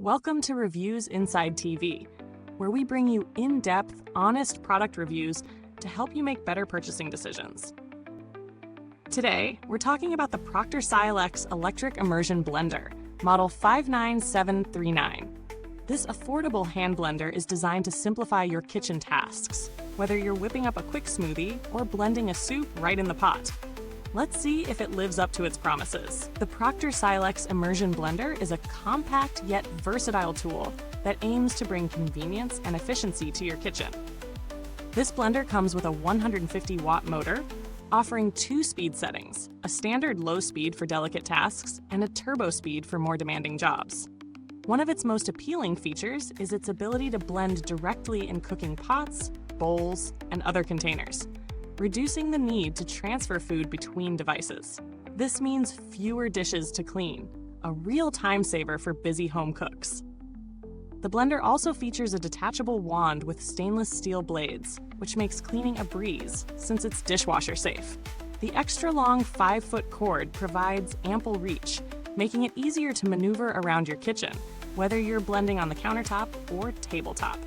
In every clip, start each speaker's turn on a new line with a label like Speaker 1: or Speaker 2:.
Speaker 1: Welcome to Reviews Inside TV, where we bring you in-depth, honest product reviews to help you make better purchasing decisions. Today, we're talking about the Proctor Silex Electric Immersion Blender, model 59739. This affordable hand blender is designed to simplify your kitchen tasks, whether you're whipping up a quick smoothie or blending a soup right in the pot. Let's see if it lives up to its promises. The Proctor Silex Immersion Blender is a compact yet versatile tool that aims to bring convenience and efficiency to your kitchen. This blender comes with a 150-watt motor, offering two speed settings, a standard low speed for delicate tasks and a turbo speed for more demanding jobs. One of its most appealing features is its ability to blend directly in cooking pots, bowls, and other containers, reducing the need to transfer food between devices. This means fewer dishes to clean, a real time saver for busy home cooks. The blender also features a detachable wand with stainless steel blades, which makes cleaning a breeze since it's dishwasher safe. The extra long 5-foot cord provides ample reach, making it easier to maneuver around your kitchen, whether you're blending on the countertop or tabletop.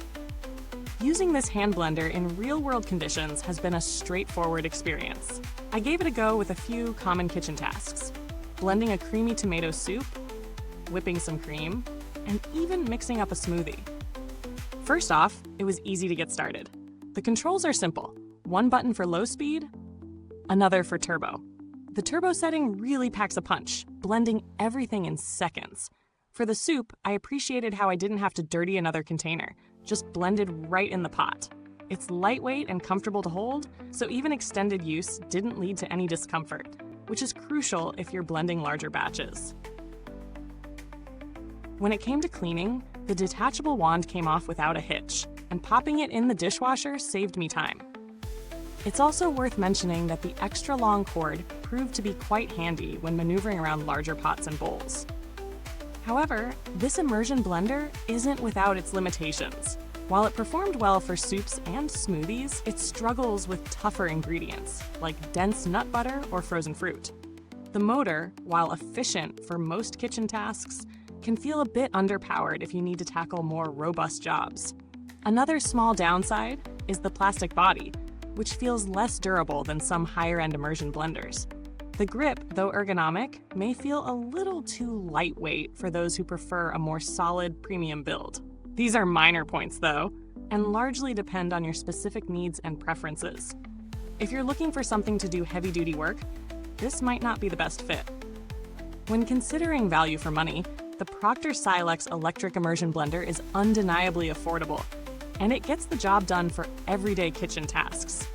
Speaker 1: Using this hand blender in real-world conditions has been a straightforward experience. I gave it a go with a few common kitchen tasks: blending a creamy tomato soup, whipping some cream, and even mixing up a smoothie. First off, it was easy to get started. The controls are simple: one button for low speed, another for turbo. The turbo setting really packs a punch, blending everything in seconds. For the soup, I appreciated how I didn't have to dirty another container, just blended right in the pot. It's lightweight and comfortable to hold, so even extended use didn't lead to any discomfort, which is crucial if you're blending larger batches. When it came to cleaning, the detachable wand came off without a hitch, and popping it in the dishwasher saved me time. It's also worth mentioning that the extra long cord proved to be quite handy when maneuvering around larger pots and bowls. However, this immersion blender isn't without its limitations. While it performed well for soups and smoothies, it struggles with tougher ingredients, like dense nut butter or frozen fruit. The motor, while efficient for most kitchen tasks, can feel a bit underpowered if you need to tackle more robust jobs. Another small downside is the plastic body, which feels less durable than some higher-end immersion blenders. The grip, though ergonomic, may feel a little too lightweight for those who prefer a more solid premium build. These are minor points, though, and largely depend on your specific needs and preferences. If you're looking for something to do heavy-duty work, this might not be the best fit. When considering value for money, the Proctor Silex Electric Immersion Blender is undeniably affordable, and it gets the job done for everyday kitchen tasks.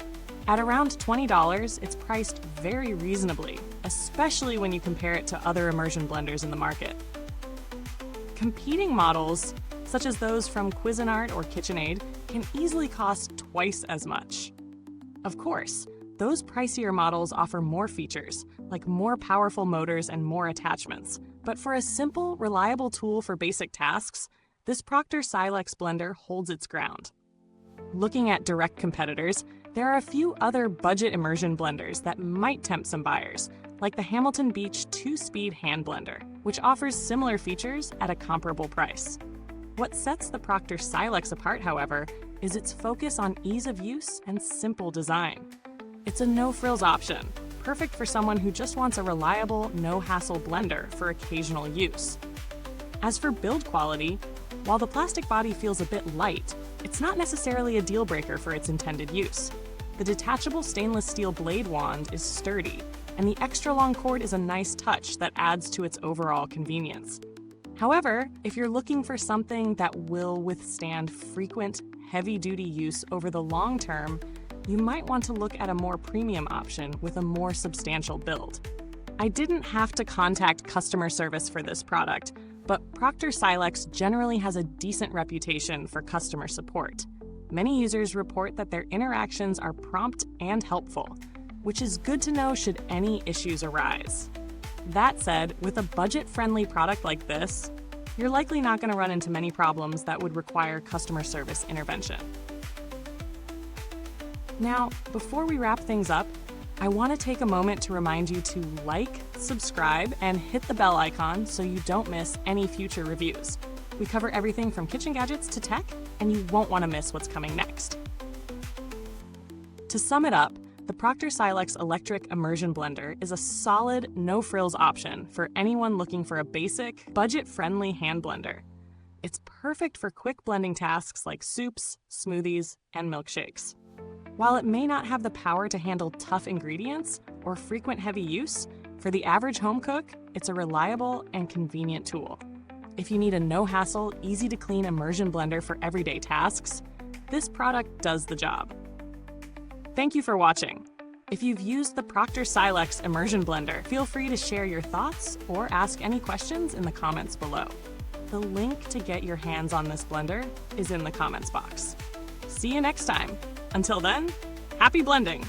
Speaker 1: At around $20, it's priced very reasonably, especially when you compare it to other immersion blenders in the market. Competing models, such as those from Cuisinart or KitchenAid, can easily cost twice as much. Of course, those pricier models offer more features, like more powerful motors and more attachments. But for a simple, reliable tool for basic tasks, this Proctor Silex blender holds its ground. Looking at direct competitors, there are a few other budget immersion blenders that might tempt some buyers, like the Hamilton Beach 2-speed hand blender, which offers similar features at a comparable price. What sets the Proctor Silex apart, however, is its focus on ease of use and simple design. It's a no-frills option, perfect for someone who just wants a reliable, no-hassle blender for occasional use. As for build quality, while the plastic body feels a bit light, it's not necessarily a deal breaker for its intended use. The detachable stainless steel blade wand is sturdy, and the extra long cord is a nice touch that adds to its overall convenience. However, if you're looking for something that will withstand frequent, heavy-duty use over the long term, you might want to look at a more premium option with a more substantial build. I didn't have to contact customer service for this product, but Proctor Silex generally has a decent reputation for customer support. Many users report that their interactions are prompt and helpful, which is good to know should any issues arise. That said, with a budget-friendly product like this, you're likely not going to run into many problems that would require customer service intervention. Now, before we wrap things up, I want to take a moment to remind you to like, subscribe, and hit the bell icon so you don't miss any future reviews. We cover everything from kitchen gadgets to tech, and you won't want to miss what's coming next. To sum it up, the Proctor Silex Electric Immersion Blender is a solid, no-frills option for anyone looking for a basic, budget-friendly hand blender. It's perfect for quick blending tasks like soups, smoothies, and milkshakes. While it may not have the power to handle tough ingredients or frequent heavy use, for the average home cook, it's a reliable and convenient tool. If you need a no-hassle, easy-to-clean immersion blender for everyday tasks, this product does the job. Thank you for watching. If you've used the Proctor Silex Immersion Blender, feel free to share your thoughts or ask any questions in the comments below. The link to get your hands on this blender is in the comments box. See you next time. Until then, happy blending!